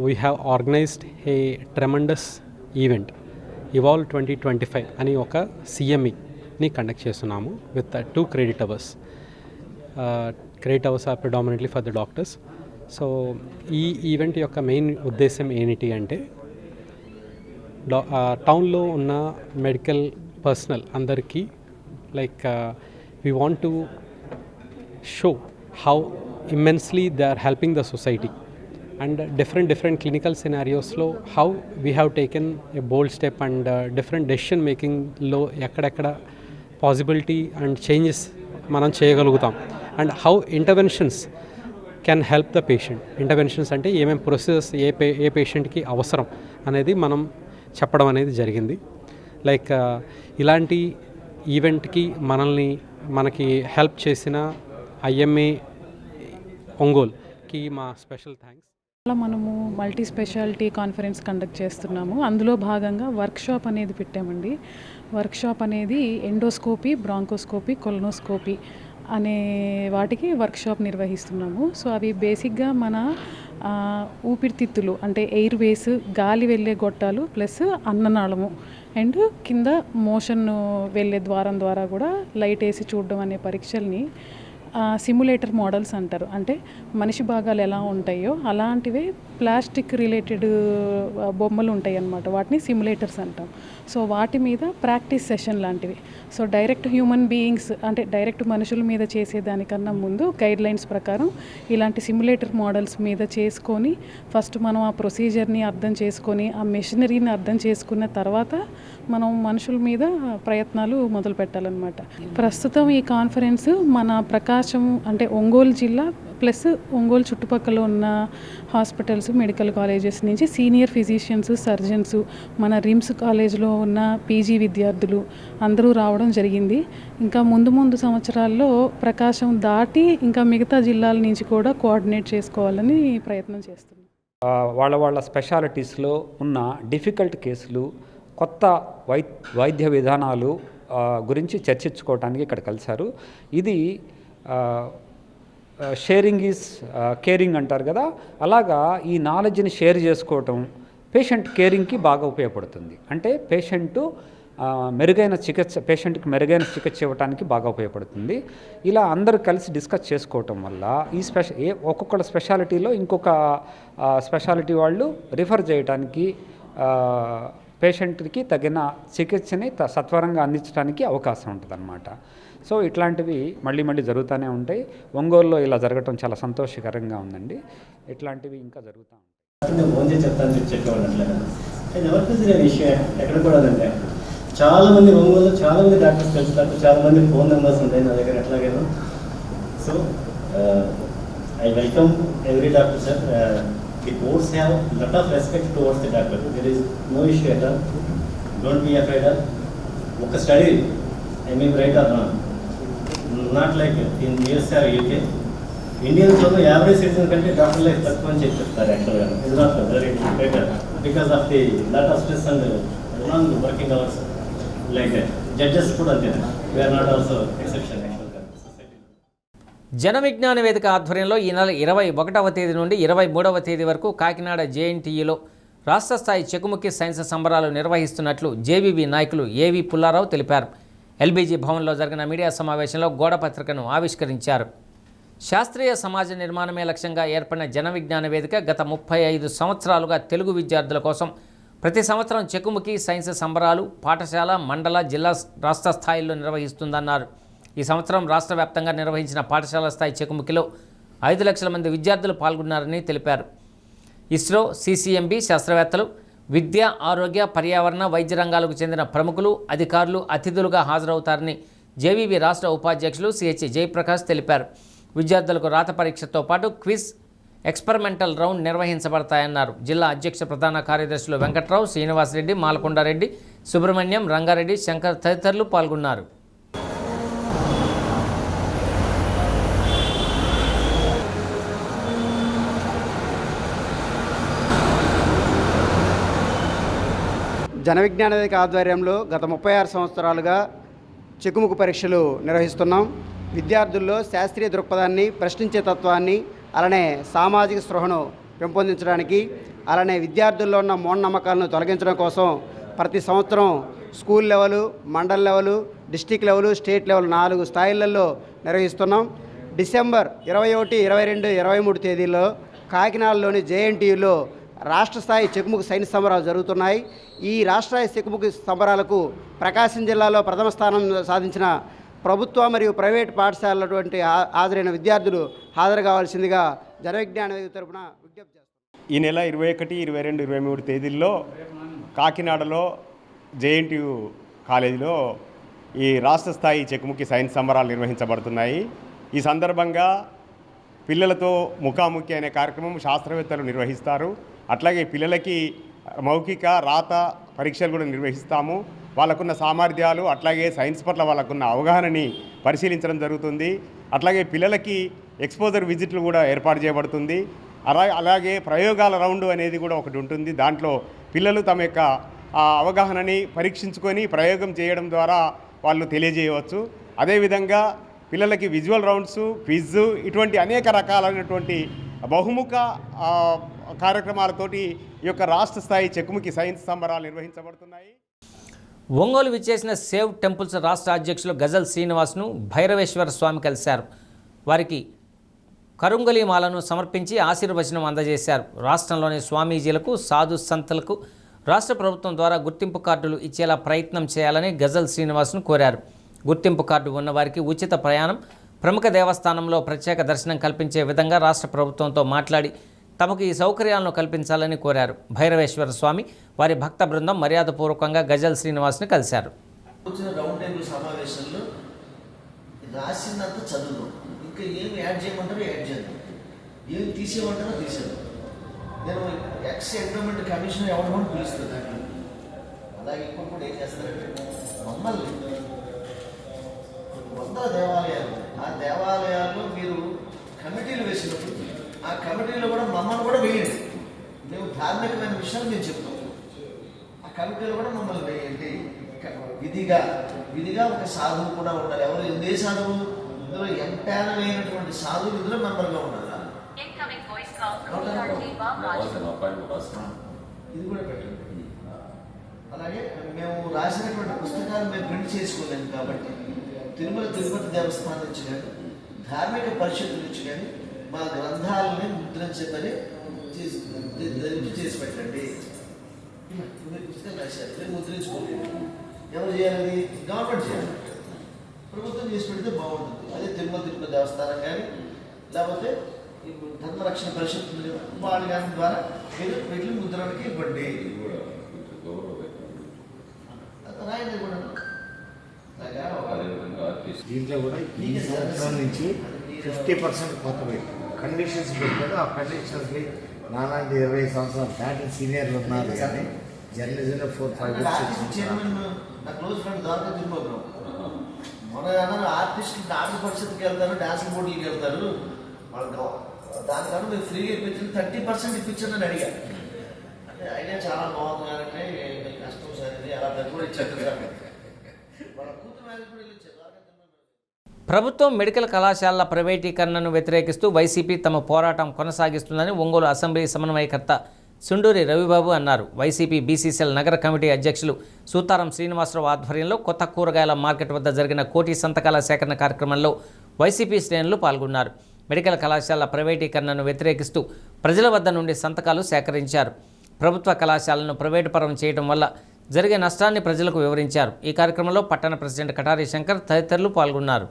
we have organized a tremendous event Evolve 2025 అని ఒక CME-ని కండక్ట్ చేస్తున్నాము with 2 credit hours. Credit hours are predominantly for the doctors. So ఈ ఈవెంట్ యొక్క మెయిన్ ఉద్దేశం ఏంటి అంటే టౌన్లో ఉన్న మెడికల్ పర్సనల్ అందరికీ we want to show how immensely they are helping the society and different clinical సినారియోస్లో how we have taken a bold step and different decision మేకింగ్లో ఎక్కడెక్కడ పాసిబిలిటీ అండ్ చేంజెస్ మనం చేయగలుగుతాం and how interventions can help the patient. Interventions అంటే ఏమేమి ప్రొసెసర్స్ ఏ పేషెంట్కి అవసరం అనేది మనం చెప్పడం అనేది జరిగింది. ఇలాంటి ఈవెంట్కి మనకి హెల్ప్ చేసిన IMA ఒంగోల్కి మా స్పెషల్ థ్యాంక్స్. మనము మల్టీ స్పెషాలిటీ కాన్ఫరెన్స్ కండక్ట్ చేస్తున్నాము. అందులో భాగంగా వర్క్షాప్ అనేది పెట్టామండి. వర్క్షాప్ అనేది ఎండోస్కోపీ, బ్రాంకోస్కోపీ, కొలనోస్కోపీ అనే వాటికి వర్క్షాప్ నిర్వహిస్తున్నాము. సో అవి బేసిక్గా మన ఊపిరితిత్తులు అంటే ఎయిర్ వేస్, గాలి వెళ్ళే గొట్టాలు ప్లస్ అన్ననాళము అండ్ కింద మోషన్ వెళ్ళే ద్వారం ద్వారా కూడా లైట్ వేసి చూడడం అనే పరీక్షల్ని సిమ్యులేటర్ మోడల్స్ అంటారు. అంటే మనిషి భాగాలు ఎలా ఉంటాయో అలాంటివే ప్లాస్టిక్ రిలేటెడ్ బొమ్మలు ఉంటాయి అన్నమాట. వాటిని సిమ్యులేటర్స్ అంటాం. సో వాటి మీద ప్రాక్టీస్ సెషన్ లాంటివి. సో డైరెక్ట్ హ్యూమన్ బీయింగ్స్ అంటే డైరెక్ట్ మనుషుల మీద చేసేదానికన్నా ముందు గైడ్ లైన్స్ ప్రకారం ఇలాంటి సిమ్యులేటర్ మోడల్స్ మీద చేసుకొని ఫస్ట్ మనం ఆ ప్రొసీజర్ని అర్థం చేసుకొని ఆ మెషినరీని అర్థం చేసుకున్న తర్వాత మనం మనుషుల మీద ప్రయత్నాలు మొదలు పెట్టాలన్నమాట. ప్రస్తుతం ఈ కాన్ఫరెన్స్ మన ప్రకాశం అంటే ఒంగోలు జిల్లా ప్లస్ ఒంగోలు చుట్టుపక్కల ఉన్న హాస్పిటల్స్, మెడికల్ కాలేజెస్ నుంచి సీనియర్ ఫిజిషియన్స్, సర్జన్స్, మన రిమ్స్ కాలేజ్లో ఉన్న PG విద్యార్థులు అందరూ రావడం జరిగింది. ఇంకా ముందు సంవత్సరాల్లో ప్రకాశం దాటి ఇంకా మిగతా జిల్లాల నుంచి కూడా కోఆర్డినేట్ చేసుకోవాలని ప్రయత్నం చేస్తున్నాం. వాళ్ళ స్పెషాలిటీస్లో ఉన్న డిఫికల్ట్ కేసులు, కొత్త వైద్య విధానాలు గురించి చర్చించుకోవడానికి ఇక్కడ కలిశారు. ఇది షేరింగ్ ఈజ్ కేరింగ్ అంటారు కదా, అలాగా ఈ నాలెడ్జ్ని షేర్ చేసుకోవటం పేషెంట్ కేరింగ్కి బాగా ఉపయోగపడుతుంది. అంటే పేషెంట్కి మెరుగైన చికిత్స ఇవ్వడానికి బాగా ఉపయోగపడుతుంది. ఇలా అందరూ కలిసి డిస్కస్ చేసుకోవటం వల్ల ఈ ఒక్కొక్క స్పెషాలిటీలో ఇంకొక స్పెషాలిటీ వాళ్ళు రిఫర్ చేయడానికి పేషెంట్కి తగిన చికిత్సని సత్వరంగా అందించడానికి అవకాశం ఉంటుందన్నమాట. సో ఇట్లాంటివి మళ్ళీ జరుగుతూనే ఉంటాయి. ఒంగోలులో ఇలా జరగటం చాలా సంతోషకరంగా ఉందండి. ఇట్లాంటివి ఇంకా జరుగుతూ ఉంటాయి. ఎక్కడ కూడా చాలా మంది ఒంగోలు చాలా మంది డాక్టర్స్ తెలుస్తారు, చాలా మంది ఫోన్ నెంబర్స్ ఉంటాయి నా దగ్గర ఎట్లాగైనా. So I welcome every doctor sir. The courts have a lot of respect towards the doctor. There is no issue at all. Don't be afraid of. Oka study, I mean right or wrong. Not like in US or UK. Indians also average citizen country doctor life takku ani cheptaru actually. It's not very better because of the lot of stress and long working hours like that. Judges kuda ante. We are not also exception actually. Jana Vignana వేదిక ఆధ్వర్యంలో ఈ నెల 21వ తేదీ నుండి 23వ తేదీ వరకు కాకినాడ JNTUలో రాష్ట్ర స్థాయి చెకుముకి సైన్స్ సంబరాలు నిర్వహిస్తున్నట్లు JVV నాయకులు AV పుల్లారావు తెలిపారు. LBG భవన్లో జరిగిన మీడియా సమావేశంలో గోడపత్రికను ఆవిష్కరించారు. శాస్త్రీయ సమాజ నిర్మాణమే లక్ష్యంగా ఏర్పడిన జన విజ్ఞాన వేదిక గత 35 సంవత్సరాలుగా తెలుగు విద్యార్థుల కోసం ప్రతి సంవత్సరం చెకుముకి సైన్స్ సంబరాలు పాఠశాల మండల జిల్లా రాష్ట్ర స్థాయిల్లో నిర్వహిస్తుందన్నారు. ఈ సంవత్సరం రాష్ట్ర వ్యాప్తంగా నిర్వహించిన పాఠశాల స్థాయి చెకుముకిలో 5 లక్షల మంది విద్యార్థులు పాల్గొన్నారని తెలిపారు. ఇస్రో, సిసిఎంబి శాస్త్రవేత్తలు, విద్య, ఆరోగ్య, పర్యావరణ, వైద్య రంగాలకు చెందిన ప్రముఖులు, అధికారులు అతిథులుగా హాజరవుతారని జేవీవి రాష్ట్ర ఉపాధ్యక్షులు సిహెచ్ జయప్రకాష్ తెలిపారు. విద్యార్థులకు రాత పరీక్షతో పాటు క్విజ్, ఎక్స్పెరిమెంటల్ రౌండ్ నిర్వహించబడతాయన్నారు. జిల్లా అధ్యక్ష ప్రధాన కార్యదర్శులు వెంకట్రావు, శ్రీనివాసరెడ్డి, మాలకొండారెడ్డి, సుబ్రహ్మణ్యం, రంగారెడ్డి, శంకర్ తదితరులు పాల్గొన్నారు. జన విజ్ఞాన వేదిక ఆధ్వర్యంలో గత 36 సంవత్సరాలుగా చెకుముకు పరీక్షలు నిర్వహిస్తున్నాం. విద్యార్థుల్లో శాస్త్రీయ దృక్పథాన్ని, ప్రశ్నించే తత్వాన్ని, అలానే సామాజిక స్పృహను పెంపొందించడానికి, అలానే విద్యార్థుల్లో ఉన్న మూఢనమ్మకాలను తొలగించడం కోసం ప్రతి సంవత్సరం school level, mandal level, district level, state level 4 స్థాయిలలో నిర్వహిస్తున్నాం. డిసెంబర్ 21, 22, 23 తేదీల్లో కాకినాడలోని జేఎన్టీయూలో రాష్ట్ర స్థాయి చెకుముకు సైన్స్ సంబరాలు జరుగుతున్నాయి. ఈ రాష్ట్ర స్థాయి చెకుముకు సంబరాలకు ప్రకాశం జిల్లాలో ప్రథమ స్థానం సాధించిన ప్రభుత్వ మరియు ప్రైవేటు పాఠశాలటువంటి హాజరైన విద్యార్థులు హాజరు కావాల్సిందిగా జన విజ్ఞాన వేదిక తరపున విజ్ఞప్తి చేస్తారు. ఈ నెల 21, 22, 23 తేదీల్లో కాకినాడలో జేఎన్టీయూ కాలేజీలో ఈ రాష్ట్ర స్థాయి చెకుముకి సైన్స్ సంబరాలు నిర్వహించబడుతున్నాయి. ఈ సందర్భంగా పిల్లలతో ముఖాముఖి అనే కార్యక్రమం శాస్త్రవేత్తలు నిర్వహిస్తారు. అట్లాగే పిల్లలకి మౌఖిక, రాత పరీక్షలు కూడా నిర్వహిస్తాము. వాళ్ళకున్న సామర్థ్యాలు, అట్లాగే సైన్స్ పట్ల వాళ్ళకున్న అవగాహనని పరిశీలించడం జరుగుతుంది. అట్లాగే పిల్లలకి ఎక్స్పోజర్ విజిట్లు కూడా ఏర్పాటు చేయబడుతుంది. అలాగే ప్రయోగాల రౌండ్ అనేది కూడా ఒకటి ఉంటుంది. దాంట్లో పిల్లలు తమ యొక్క అవగాహనని పరీక్షించుకొని ప్రయోగం చేయడం ద్వారా వాళ్ళు తెలియజేయవచ్చు. అదేవిధంగా పిల్లలకి విజువల్ రౌండ్స్, క్విజ్, ఇటువంటి అనేక రకాలైనటువంటి బహుముఖ కార్యక్రమాలతోటి ఈ యొక్క రాష్ట్ర స్థాయి చెకుముకి సైన్స్ సంబరాలు నిర్వహించబడుతున్నాయి. ఒంగోలు విచ్చేసిన సేవ్ టెంపుల్స్ రాష్ట్ర అధ్యక్షులు గజల్ శ్రీనివాస్ను భైరవేశ్వర స్వామి కలిశారు. వారికి కరుంగలి మాలను సమర్పించి ఆశీర్వచనం అందజేశారు. రాష్ట్రంలోని స్వామీజీలకు, సాధు సంతులకు రాష్ట్ర ప్రభుత్వం ద్వారా గుర్తింపు కార్డులు ఇచ్చేలా ప్రయత్నం చేయాలని గజల్ శ్రీనివాస్ను కోరారు. గుర్తింపు కార్డు ఉన్నవారికి ఉచిత ప్రయాణం, ప్రముఖ దేవస్థానంలో ప్రత్యేక దర్శనం కల్పించే విధంగా రాష్ట్ర ప్రభుత్వంతో మాట్లాడి తమకు ఈ సౌకర్యాలను కల్పించాలని కోరారు. భైరవేశ్వర స్వామి, వారి భక్త బృందం మర్యాదపూర్వకంగా గజల్ శ్రీనివాస్ని కలిశారు. రౌండ్ టేబుల్ సమావేశంలో రాసిందంతా చదువు, ఇంకా ఏమి యాడ్ చేయమంటారో యాడ్ చేద్దాం, ఏమి తీసేయమంటారో తీసేద్దాం. నేను ఎక్స్ ఎండోమెంట్ కమిషన్ ఎవరు పిలుస్తుంది దాంట్లో. అలాగే ఇప్పుడు కూడా ఏం చేస్తారంటే మమ్మల్ని 100 దేవాలయాలు, ఆ దేవాలయాల్లో మీరు కమిటీలు వేసినప్పుడు ఆ కమిటీలో కూడా మమ్మల్ని కూడా వేయండి. మేము ధార్మికమైన విషయాలు మేము చెప్తాం. ఆ కమిటీలో కూడా మమ్మల్ని వేయండి. విధిగా ఒక సాధువు కూడా ఉండాలి. ఎవరు ఏ సాధువు? ఇందులో ఎంపానల్ అయినటువంటి సాధువులు ఇందులో మెంబర్గా ఉండాలి. ఇది కూడా పెట్టండి. అలాగే మేము రాసినటువంటి పుస్తకాలు మేము ప్రింట్ చేసుకోలేము కాబట్టి తిరుపతి దేవస్థానం నుంచి కానీ, ధార్మిక పరిషత్తు నుంచి కానీ మా గ్రంథాలని ముద్రించమని చేసి పెట్టండి. పుస్తకాలు రాశారు, ముద్రించుకోలేదు. ఎవరు చేయాలి? గవర్నమెంట్ చేయాలి. ప్రభుత్వం చేసి పెడితే బాగుంటుంది. అదే తిరుపతి దేవస్థానం కానీ, లేకపోతే ధర్మరక్షణ పరిషత్తు వాళ్ళు కానీ ద్వారా మీరు వీటిని ముద్రణకి ఇవ్వండి. రాయండి కూడా. దీంట్లో కూడా ఈ సంవత్సరం నుంచి 50% కొత్త కండిషన్స్ పెట్టారు. ఆ కండిషన్స్ని నాలాంటి 20 సంవత్సరాలు దాటి సీనియర్లు ఉన్నారు కానీ జర్నలిజంలో 4-5 చైర్మన్ నా క్లోజ్ ఫ్రెండ్ దాకా తిరుమల మన ఆర్టిస్టులు నాటక పరిషత్కి వెళ్తారు, డాన్స్ పోటీలకు వెళ్తారు. వాళ్ళు దానికన్నా మీరు ఫ్రీగా ఇప్పించారు, 30% ఇప్పించండి అడిగా. అంటే ఐడియా చాలా బాగుంది అంటే కష్టం సార్ ఇది అలా పెద్ద కూడా ఇచ్చారు సార్. వాళ్ళ కూతురు మీద కూడా వెళ్ళి ప్రభుత్వం మెడికల్ కళాశాలల ప్రైవేటీకరణను వ్యతిరేకిస్తూ వైసీపీ తమ పోరాటం కొనసాగిస్తుందని ఒంగోలు అసెంబ్లీ సమన్వయకర్త సుండూరి రవిబాబు అన్నారు. వైసీపీ బీసీసీఎల్ నగర కమిటీ అధ్యక్షులు సూతారం శ్రీనివాసరావు ఆధ్వర్యంలో కొత్త కూరగాయల మార్కెట్ వద్ద జరిగిన కోటి సంతకాల సేకరణ కార్యక్రమంలో వైసీపీ శ్రేణులు పాల్గొన్నారు. మెడికల్ కళాశాలల ప్రైవేటీకరణను వ్యతిరేకిస్తూ ప్రజల వద్ద నుండి సంతకాలు సేకరించారు. ప్రభుత్వ కళాశాలను ప్రైవేటు పరం చేయడం వల్ల జరిగే నష్టాన్ని ప్రజలకు వివరించారు. ఈ కార్యక్రమంలో పట్టణ ప్రెసిడెంట్ కటారి శంకర్ తదితరులు పాల్గొన్నారు.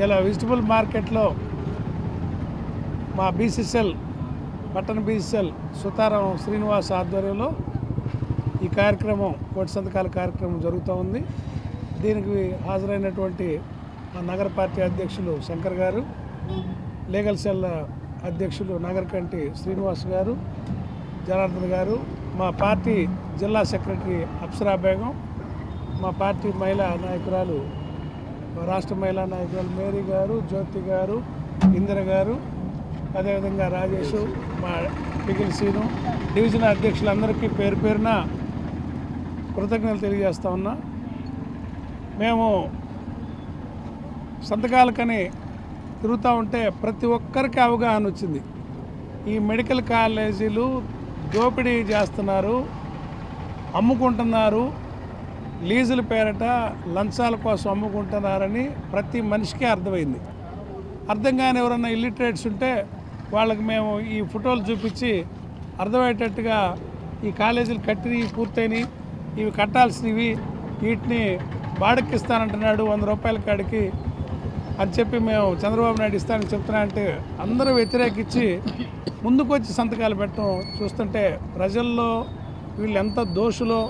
ఇలా వెజిటబుల్ మార్కెట్లో మా బీసీసీఎల్ పట్టణ బీసీసీఎల్ సుతారం శ్రీనివాస్ ఆధ్వర్యంలో ఈ కార్యక్రమం కోటి సంతకాల కార్యక్రమం జరుగుతూ ఉంది. దీనికి హాజరైనటువంటి మా నగర పార్టీ అధ్యక్షులు శంకర్ గారు, లీగల్ సెల్ అధ్యక్షులు నగరకంటి శ్రీనివాస్ గారు, జనార్దన్ గారు, మా పార్టీ జిల్లా సెక్రటరీ అప్సరా బేగం, మా పార్టీ మహిళా నాయకురాలు రాష్ట్ర మహిళా నాయకురాలు మేరీ గారు, జ్యోతి గారు, ఇందిర గారు, అదేవిధంగా రాజేష్, మా పిగిల్ సీను, డివిజన్ అధ్యక్షులందరికీ పేరు పేరున కృతజ్ఞతలు తెలియజేస్తా ఉన్నా. మేము సంతకాలకని తిరుగుతూ ఉంటే ప్రతి ఒక్కరికి అవగాహన వచ్చింది. ఈ మెడికల్ కాలేజీలు దోపిడీ చేస్తున్నారు, అమ్ముకుంటున్నారు, లీజుల పేరట లంచాల కోసం అమ్ముకుంటున్నారని ప్రతి మనిషికి అర్థమైంది. అర్థం కాని ఎవరన్నా ఇల్లిటరేట్స్ ఉంటే వాళ్ళకి మేము ఈ ఫోటోలు చూపించి అర్థమయ్యేటట్టుగా ఈ కాలేజీలు కట్టి పూర్తయినాయి, ఇవి కట్టాల్సినవి, వీటిని బాడెక్కిస్తానంటున్నాడు 100 రూపాయల కాడికి అని చెప్పి మేము చంద్రబాబు నాయుడు ఇస్తానని చెప్తున్నా అంటే అందరూ వ్యతిరేకించి ముందుకొచ్చి సంతకాలు పెట్టడం చూస్తుంటే ప్రజల్లో వీళ్ళు ఎంత దోషులో,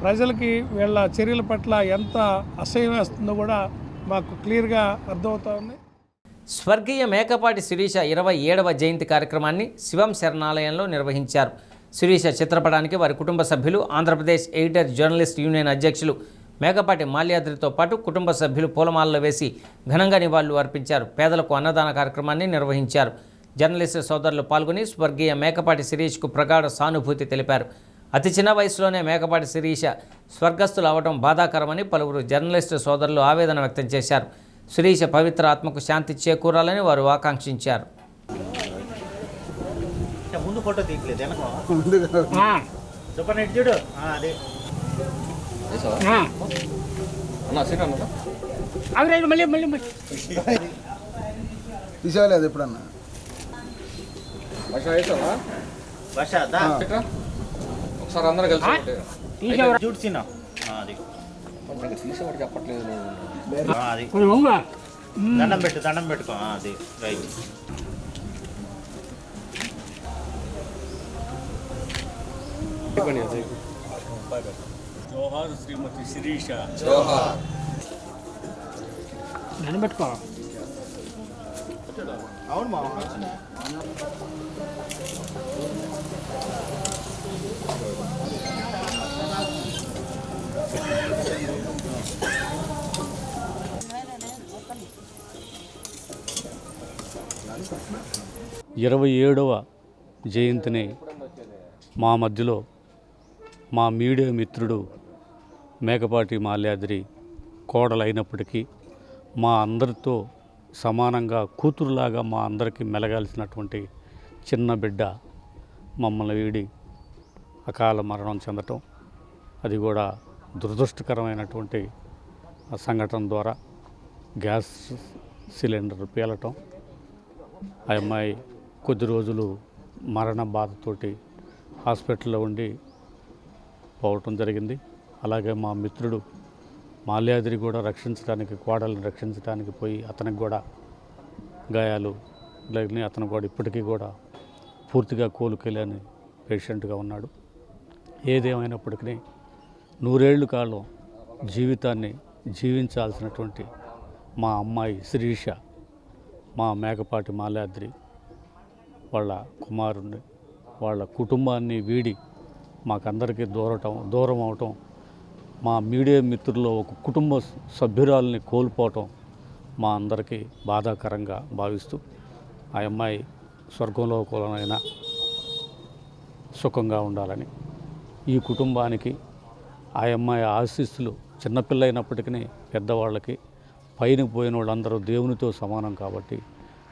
ప్రజలకి వీళ్ళ చర్యల పట్ల ఎంత అసహ్యం వేస్తుందో కూడా మాకు క్లియర్గా అర్థమవుతా ఉంది. స్వర్గీయ మేకపాటి శిరీష 27వ జయంతి కార్యక్రమాన్ని శివం శరణాలయంలో నిర్వహించారు. శిరీష చిత్రపటానికి వారి కుటుంబ సభ్యులు, ఆంధ్రప్రదేశ్ ఎడిటర్ జర్నలిస్ట్ యూనియన్ అధ్యక్షులు మేకపాటి మాల్యాద్రితో పాటు కుటుంబ సభ్యులు పూలమాలలు వేసి ఘనంగా నివాళులు అర్పించారు. పేదలకు అన్నదాన కార్యక్రమాన్ని నిర్వహించారు. జర్నలిస్టు సోదరులు పాల్గొని స్వర్గీయ మేకపాటి శిరీష్కు ప్రగాఢ సానుభూతి తెలిపారు. అతి చిన్న వయసులోనే మేకపాటి శిరీష స్వర్గస్థులు అవడం బాధాకరమని పలువురు జర్నలిస్టు సోదరులు ఆవేదన వ్యక్తం చేశారు. శిరీష పవిత్ర ఆత్మకు శాంతి చేకూరాలని వారు ఆకాంక్షించారు. ముందు ఫోటో తీయలేదు సూపర్ నెట్ చూడు అదే మళ్ళీ మళ్ళీ తీసేయలేదు ఎప్పుడన్నా ఒకసారి అందరూ కలిసి చూడ్సినా అది తీసేవాడు చెప్పట్లేదు. అది దండం పెట్టుకో అది రైట్. జోహార్ శ్రీమతి శిరీష, జోహార్. దండం పెట్టుకో. అవును మా 27వ జయంతిని మా మధ్యలో మా మీడియా మిత్రుడు మేకపాటి మాల్యాద్రి కోడలైనప్పటికీ మా అందరితో సమానంగా కూతురులాగా మా అందరికీ మెలగాల్సినటువంటి చిన్న బిడ్డ మమ్మల్ని వీడి అకాల మరణం చెందటం, అది కూడా దురదృష్టకరమైనటువంటి సంఘటన ద్వారా గ్యాస్ సిలిండర్ పేలటం, ఆ అమ్మాయి కొద్ది రోజులు మరణ బాధతోటి హాస్పిటల్లో ఉండి పోవటం జరిగింది. అలాగే మా మిత్రుడు మాల్యాద్రి కూడా రక్షించడానికి, కోడల్ని రక్షించడానికి పోయి అతనికి కూడా గాయాలు లేని, అతను కూడా ఇప్పటికీ కూడా పూర్తిగా కోలుకోలేని పేషెంట్గా ఉన్నాడు. ఏదేమైనప్పటికీ 100 ఏళ్ళు కాలం జీవితాన్ని జీవించాల్సినటువంటి మా అమ్మాయి శిరీష, మా మేకపాటి మాల్యాద్రి వాళ్ళ కుమారుణ్ణి, వాళ్ళ కుటుంబాన్ని వీడి మాకందరికీ దూరం అవటం, మా మీడియా మిత్రుల్లో ఒక కుటుంబ సభ్యురాలని కోల్పోవటం మా అందరికీ బాధాకరంగా భావిస్తూ ఆ అమ్మాయి స్వర్గంలో కూలనైనా సుఖంగా ఉండాలని, ఈ కుటుంబానికి ఆ అమ్మాయి ఆశీస్సులు చిన్నపిల్ల అయినప్పటికీ పెద్దవాళ్ళకి పైన పోయిన వాళ్ళందరూ దేవునితో సమానం కాబట్టి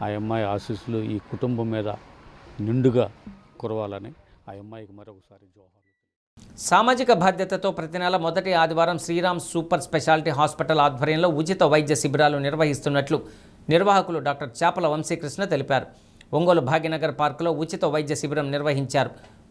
ఆ అమ్మాయి ఆశీస్సులు ఈ కుటుంబం మీద నిండుగా కురవాలని ఆ అమ్మాయికి మరొకసారి జోహార్. సామాజిక బాధ్యతతో ప్రతి నెల మొదటి ఆదివారం శ్రీరామ్ సూపర్ స్పెషాలిటీ హాస్పిటల్ ఆధ్వర్యంలో ఉచిత వైద్య శిబిరాలు నిర్వహిస్తున్నట్లు నిర్వాహకులు డాక్టర్ చాపల వంశీకృష్ణ తెలిపారు. ఒంగోలు భాగ్యనగర్ పార్కులో ఉచిత వైద్య శిబిరం నిర్వహించారు.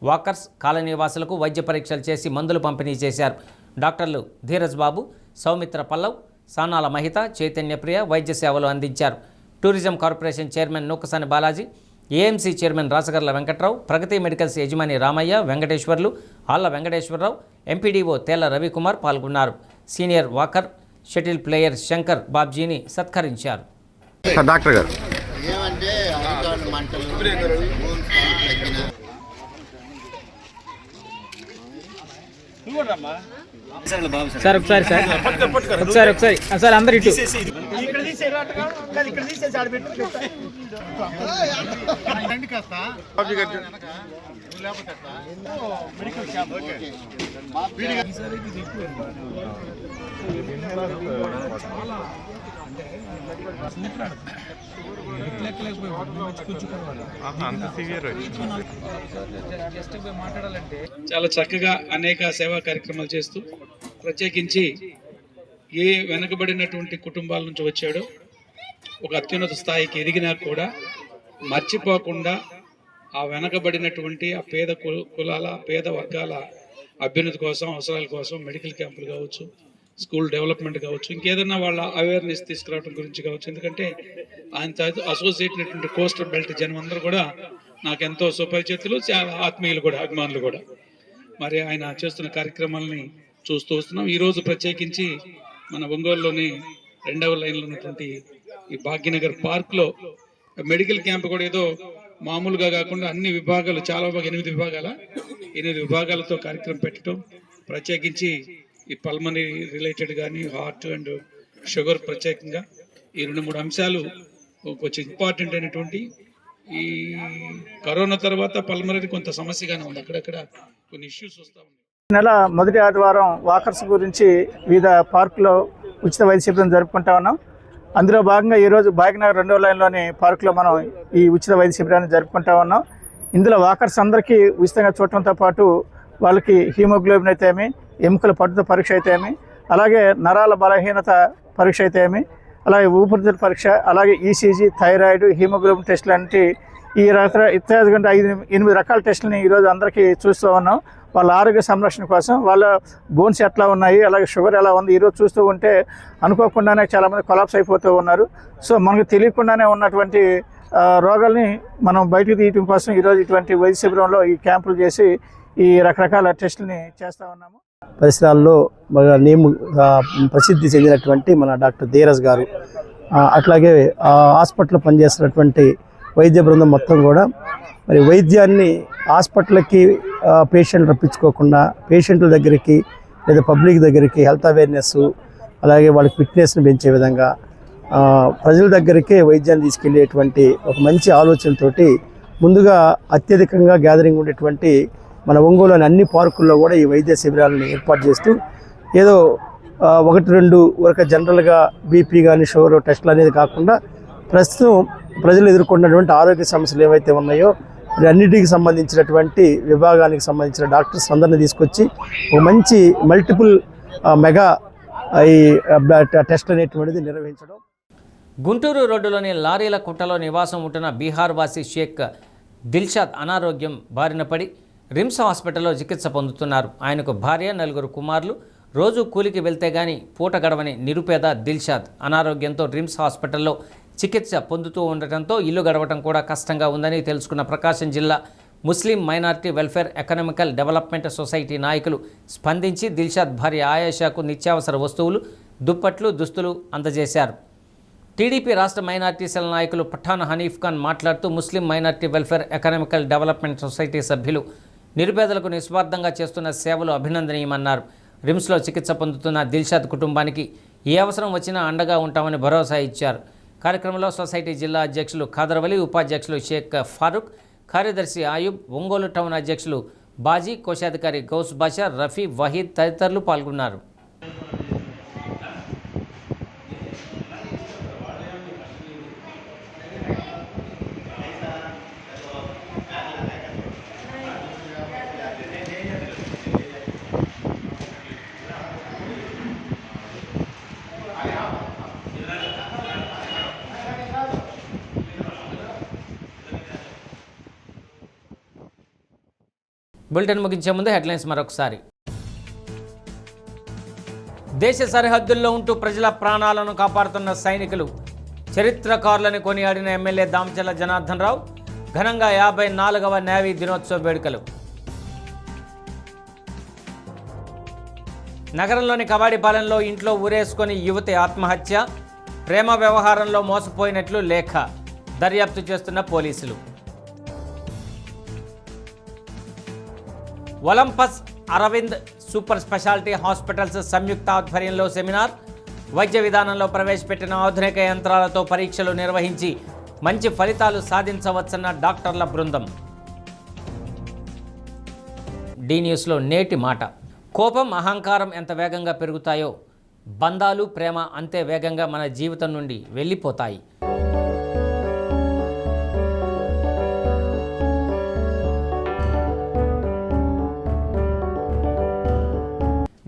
వాకర్స్, కాలనీ వాసులకు వైద్య పరీక్షలు చేసి మందులు పంపిణీ చేశారు. డాక్టర్లు ధీరజ్ బాబు, సౌమిత్ర పల్లవ్, సానాల మహిత, చైతన్యప్రియ వైద్య సేవలు అందించారు. Tourism corporation chairman Nukasani Balaji, AMC chairman Rasagarla Venkatrao, Pragathi medicals యజమాని రామయ్య, వెంకటేశ్వర్లు, ఆళ్ల వెంకటేశ్వరరావు, ఎంపీడీఓ తేళ్ల రవికుమార్ పాల్గొన్నారు. Senior walker, shuttle player Shankar బాబ్జీని సత్కరించారు. డాక్టర్ గారు సార్ ఒకసారి సార్ అందరు ఇటు చాలా చక్కగా అనేక సేవా కార్యక్రమాలు చేస్తూ ప్రత్యేకించి ఏ వెనుకబడినటువంటి కుటుంబాల నుంచి వచ్చాడో ఒక అత్యున్నత స్థాయికి ఎదిగినా కూడా మర్చిపోకుండా ఆ వెనకబడినటువంటి ఆ పేద కులాల పేద వర్గాల అభ్యున్నతి కోసం, అవసరాల కోసం మెడికల్ క్యాంపులు కావచ్చు, స్కూల్ డెవలప్మెంట్ కావచ్చు, ఇంకేదన్నా వాళ్ళ అవేర్నెస్ తీసుకురావడం గురించి కావచ్చు. ఎందుకంటే ఆయనతో అసోసియేట్ అయినటువంటి కోస్టల్ బెల్ట్ జనం అందరూ కూడా నాకు ఎంతో సుపరిచితులు, చాలా ఆత్మీయులు కూడా, అభిమానులు కూడా. మరి ఆయన చేస్తున్న కార్యక్రమాలని చూస్తూ వస్తున్నాం. ఈరోజు ప్రత్యేకించి మన ఒంగోలులోని 2వ లైన్లో ఉన్నటువంటి ఈ భాగ్యనగర్ పార్క్లో మెడికల్ క్యాంప్ కూడా ఏదో మామూలుగా కాకుండా అన్ని విభాగాలు, చాలా 8 విభాగాలతో కార్యక్రమం పెట్టడం, ప్రత్యేకించి ఈ పల్మనీ రిలేటెడ్ కానీ హార్ట్ అండ్ షుగర్ ప్రత్యేకంగా ఈ 2-3 అంశాలు కొంచెం ఇంపార్టెంట్ అయినటువంటి. ఈ కరోనా తర్వాత పల్మనీ కొంత సమస్యగానే ఉంది, అక్కడక్కడ కొన్ని ఇష్యూస్ వస్తూ ఉన్నాయి. నెల మొదటి ఆదివారం వాకర్స్ గురించి వివిధ పార్కులో ఉచిత వైద్య శిబిరం జరుపుకుంటా ఉన్నాం. అందులో భాగంగా ఈరోజు భాగ్యనగర్ 2వ లైన్లోని పార్కులో మనం ఈ ఉచిత వైద్య శిబిరాన్ని జరుపుకుంటా ఉన్నాం. ఇందులో వాకర్స్ అందరికీ ఉచితంగా చూడటంతో పాటు వాళ్ళకి హీమోగ్లోబిన్ అయితే ఏమి, ఎముకల పట్టుదల పరీక్ష అయితే ఏమి, అలాగే నరాల బలహీనత పరీక్ష అయితే ఏమి, అలాగే ఊపిరితిత్తుల పరీక్ష, అలాగే ఈసీజీ, థైరాయిడ్, హీమోగ్లోబిన్ టెస్టులు అంటే ఈ ఇత్యాది 8 రకాల టెస్టులని ఈరోజు అందరికీ చూస్తూ ఉన్నాం. వాళ్ళ ఆరోగ్య సంరక్షణ కోసం, వాళ్ళ బోన్స్ ఎట్లా ఉన్నాయి, అలాగే షుగర్ ఎలా ఉంది, ఈరోజు చూస్తూ ఉంటే అనుకోకుండానే చాలామంది కొలాప్స్ అయిపోతూ ఉన్నారు. సో మనకు తెలియకుండానే ఉన్నటువంటి రోగాల్ని మనం బయటకు తీయటం కోసం ఈరోజు ఇటువంటి వైద్య శిబిరంలో ఈ క్యాంపులు చేసి ఈ రకరకాల టెస్టులని చేస్తూ ఉన్నాము. పరిసరాల్లో బాగా ప్రసిద్ధి చెందినటువంటి మన డాక్టర్ ధీరజ్ గారు, అట్లాగే హాస్పిటల్లో పనిచేస్తున్నటువంటి వైద్య బృందం మొత్తం కూడా మరి వైద్యాన్ని హాస్పిటల్కి పేషెంట్ రప్పించుకోకుండా పేషెంట్ల దగ్గరికి లేదా పబ్లిక్ దగ్గరికి హెల్త్ అవేర్నెస్, అలాగే వాళ్ళ ఫిట్నెస్ని పెంచే విధంగా ప్రజల దగ్గరికే వైద్యాన్ని తీసుకెళ్లేటువంటి ఒక మంచి ఆలోచనతోటి ముందుగా అత్యధికంగా గ్యాదరింగ్ ఉండేటువంటి మన ఒంగోలులోని అన్ని పార్కుల్లో కూడా ఈ వైద్య శిబిరాలను ఏర్పాటు చేస్తూ ఏదో 1-2 వరకు జనరల్గా బీపీ కానీ షుగర్ టెస్టులు అనేది కాకుండా ప్రస్తుతం ప్రజలు ఎదుర్కొన్నటువంటి ఆరోగ్య సమస్యలు ఏవైతే ఉన్నాయో అన్నిటికి సంబంధించినటువంటి విభాగానికి సంబంధించిన డాక్టర్స్ అందరినీ తీసుకొచ్చి ఒక మంచి మల్టిపుల్ మెగా ఈ టెస్ట్ అనేటువంటిది నిర్వహించడం. గుంటూరు రోడ్డులోని లారీల కుట్టలో నివాసం ఉంటున్న బీహార్ వాసి షేక్ దిల్షాద్ అనారోగ్యం బారిన పడి రిమ్స్ హాస్పిటల్లో చికిత్స పొందుతున్నారు. ఆయనకు భార్య, 4 కుమారులు. రోజు కూలికి వెళ్తే గానీ పూట గడవని నిరుపేద దిల్షాద్ అనారోగ్యంతో రిమ్స్ హాస్పిటల్లో చికిత్స పొందుతూ ఉండటంతో ఇల్లు గడవటం కూడా కష్టంగా ఉందని తెలుసుకున్న ప్రకాశం జిల్లా Muslim minority welfare economical development society నాయకులు స్పందించి దిల్షాద్ భార్య ఆయేషాకు నిత్యావసర వస్తువులు, దుప్పట్లు, దుస్తులు అందజేశారు. టీడీపీ రాష్ట్ర మైనార్టీ సెల్ నాయకులు పఠాన్ హనీఫ్ ఖాన్ మాట్లాడుతూ Muslim minority welfare economical development society సభ్యులు నిరుపేదలకు నిస్వార్థంగా చేస్తున్న సేవలు అభినందనీయమన్నారు. రిమ్స్లో చికిత్స పొందుతున్న దిల్షాద్ కుటుంబానికి ఏ అవసరం వచ్చినా అండగా ఉంటామని భరోసా ఇచ్చారు. కార్యక్రమంలో సొసైటీ జిల్లా అధ్యక్షులు ఖాదర్వలి, ఉపాధ్యక్షులు షేక్ ఫారూక్, కార్యదర్శి ఆయుబ్, ఒంగోలు టౌన్ అధ్యక్షులు బాజీ, కోశాధికారి గౌస్ బాషా, రఫీ, వహీద్ తదితరులు పాల్గొన్నారు. బులెటిన్ ముగించే ముందు హెడ్లైన్స్ మరొకసారి. దేశ సరిహద్దుల్లో ఉంటూ ప్రజల ప్రాణాలను కాపాడుతున్న సైనికులు, చరిత్రకారులను కొనియాడిన ఎమ్మెల్యే దామచర్ల జనార్దన్ రావు. ఘనంగా 54వ నేవీ దినోత్సవ వేడుకలు. నగరంలోని కవాడిపాలెంలో ఇంట్లో ఊరేసుకొని యువతి ఆత్మహత్య. ప్రేమ వ్యవహారంలో మోసపోయినట్లు లేఖ. దర్యాప్తు చేస్తున్న పోలీసులు. Olympus Aravind super speciality hospitals సంయుక్త ఆధ్వర్యంలో సెమినార్. వైద్య విధానంలో ప్రవేశపెట్టిన ఆధునిక యంత్రాలతో పరీక్షలు నిర్వహించి మంచి ఫలితాలు సాధించవచ్చన్న డాక్టర్ల బృందం. డి న్యూస్లో నేటి మాట. కోపం, అహంకారం ఎంత వేగంగా పెరుగుతాయో బంధాలు, ప్రేమ అంతే వేగంగా మన జీవితం నుండి వెళ్ళిపోతాయి.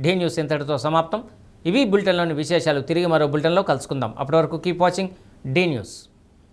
డి న్యూస్ ఇంతటితో సమాప్తం. ఇవి బులెటిన్లోని విశేషాలు. తిరిగి మరో బులెటిన్లో కలుసుకుందాం. అప్పటి వరకు కీప్ వాచింగ్ డి న్యూస్.